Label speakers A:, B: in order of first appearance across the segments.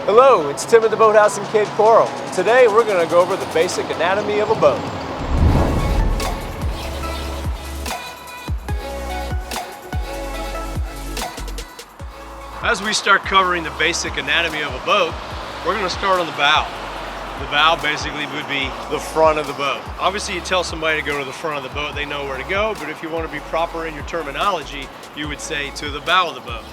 A: Hello, it's Tim at the Boathouse in Cape Coral. Today we're going to go over the basic anatomy of a boat. As we start covering the basic anatomy of a boat, we're going to start on the bow. The bow basically would be the front of the boat. Obviously you tell somebody to go to the front of the boat, they know where to go, but if you want to be proper in your terminology, you would say to the bow of the boat.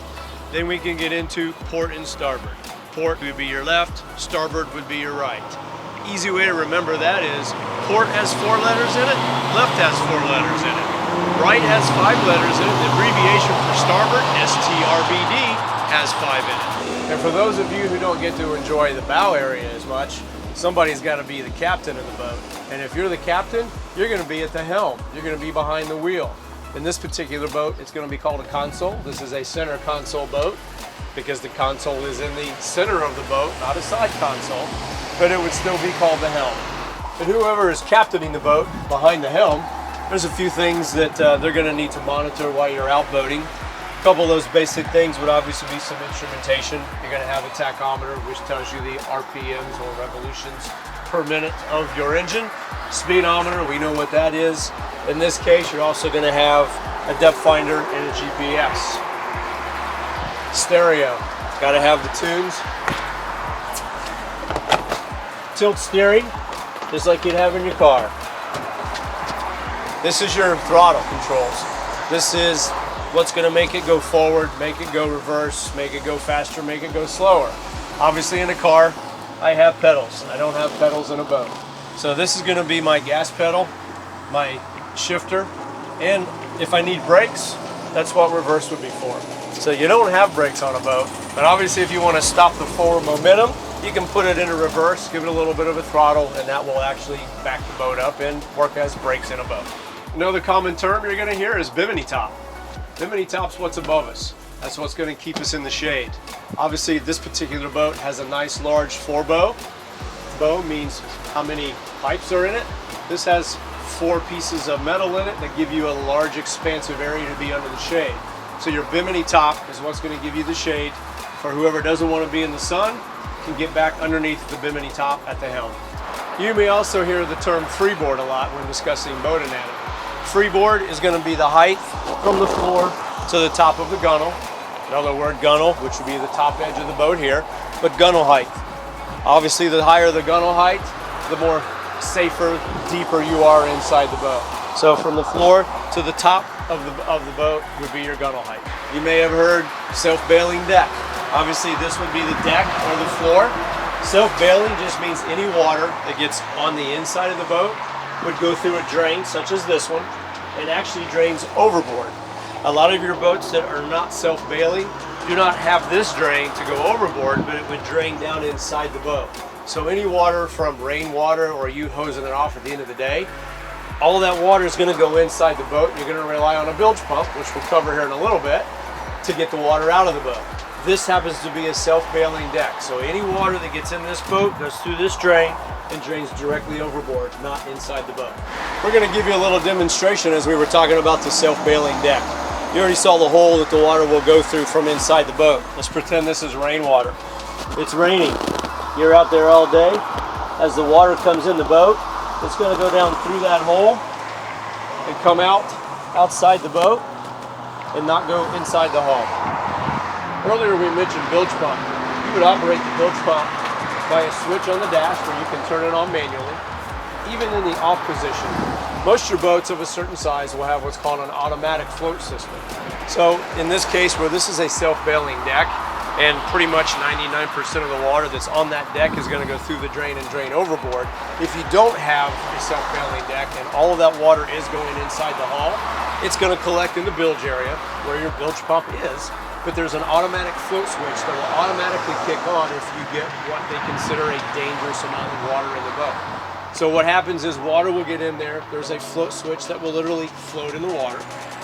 A: Then we can get into port and starboard. Port would be your left, starboard would be your right. Easy way to remember that is port has 4 letters in it, left has 4 letters in it. Right has 5 letters in it. The abbreviation for starboard, STRBD, has 5 in it. And for those of you who don't get to enjoy the bow area as much, somebody's got to be the captain of the boat. And if you're the captain, you're going to be at the helm. You're going to be behind the wheel. In this particular boat, it's going to be called a console. This is a center console boat because the console is in the center of the boat, not a side console, but it would still be called the helm. And whoever is captaining the boat behind the helm, there's a few things that they're going to need to monitor while you're out boating. A couple of those basic things would obviously be some instrumentation. You're going to have a tachometer, which tells you the RPMs or revolutions per minute of your engine. Speedometer, we know what that is. In this case, you're also going to have a depth finder and a GPS. Stereo, got to have the tunes. Tilt steering, just like you'd have in your car. This is your throttle controls. This is what's going to make it go forward, make it go reverse, make it go faster, make it go slower. Obviously in a car, I have pedals. I don't have pedals in a boat. So this is going to be my gas pedal, my shifter, and if I need brakes, that's what reverse would be for. So you don't have brakes on a boat, but obviously if you want to stop the forward momentum, you can put it into reverse, give it a little bit of a throttle, and that will actually back the boat up and work as brakes in a boat. Another common term you're going to hear is bimini top. Bimini top's what's above us. That's what's going to keep us in the shade. Obviously this particular boat has a nice large forebow. Bow means how many pipes are in it. This has 4 pieces of metal in it that give you a large expansive area to be under the shade. So your bimini top is what's going to give you the shade for whoever doesn't want to be in the sun can get back underneath the bimini top at the helm. You may also hear the term freeboard a lot when discussing boat anatomy. Freeboard is going to be the height from the floor to the top of the gunnel. Another word, gunnel, which would be the top edge of the boat here, but gunnel height. Obviously the higher the gunnel height, the more safer, deeper you are inside the boat. So from the floor to the top of the boat would be your gunnel height. You may have heard self-bailing deck. Obviously this would be the deck or the floor. Self-bailing just means any water that gets on the inside of the boat would go through a drain such as this one and actually drains overboard. A lot of your boats that are not self-bailing do not have this drain to go overboard, but it would drain down inside the boat. So any water from rainwater or you hosing it off at the end of the day, all of that water is going to go inside the boat. You're going to rely on a bilge pump, which we'll cover here in a little bit, to get the water out of the boat. This happens to be a self-bailing deck. So any water that gets in this boat goes through this drain and drains directly overboard, not inside the boat. We're going to give you a little demonstration as we were talking about the self-bailing deck. You already saw the hole that the water will go through from inside the boat. Let's pretend this is rainwater. It's raining. You're out there all day. As the water comes in the boat, it's going to go down through that hole and come out outside the boat and not go inside the hull. Earlier we mentioned bilge pump. You would operate the bilge pump by a switch on the dash where you can turn it on manually. Even in the off position, most of your boats of a certain size will have what's called an automatic float system. So in this case where this is a self-bailing deck and pretty much 99% of the water that's on that deck is going to go through the drain and drain overboard, if you don't have a self-bailing deck and all of that water is going inside the hull, it's going to collect in the bilge area where your bilge pump is. But there's an automatic float switch that will automatically kick on if you get what they consider a dangerous amount of water in the boat. So what happens is water will get in there, there's a float switch that will literally float in the water,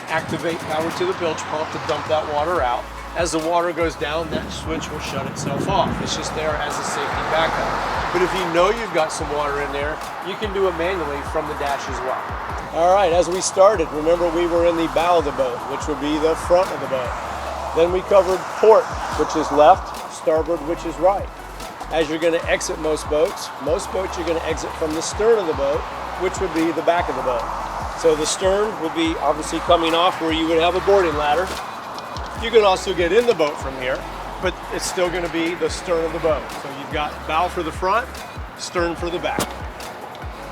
A: activate power to the bilge pump to dump that water out. As the water goes down, that switch will shut itself off. It's just there as a safety backup. But if you know you've got some water in there, you can do it manually from the dash as well. All right, as we started, remember we were in the bow of the boat, which would be the front of the boat. Then we covered port, which is left, starboard, which is right. as you're going to exit most boats. Most boats you're going to exit from the stern of the boat, which would be the back of the boat. So the stern will be obviously coming off where you would have a boarding ladder. You can also get in the boat from here, but it's still going to be the stern of the boat. So you've got bow for the front, stern for the back.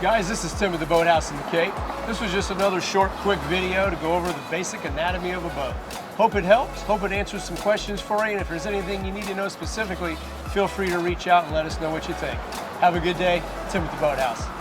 A: Guys, this is Tim at the Boathouse in the Cape. This was just another short, quick video to go over the basic anatomy of a boat. Hope it helps, hope it answers some questions for you, and if there's anything you need to know specifically, feel free to reach out and let us know what you think. Have a good day. Tim at the Boathouse.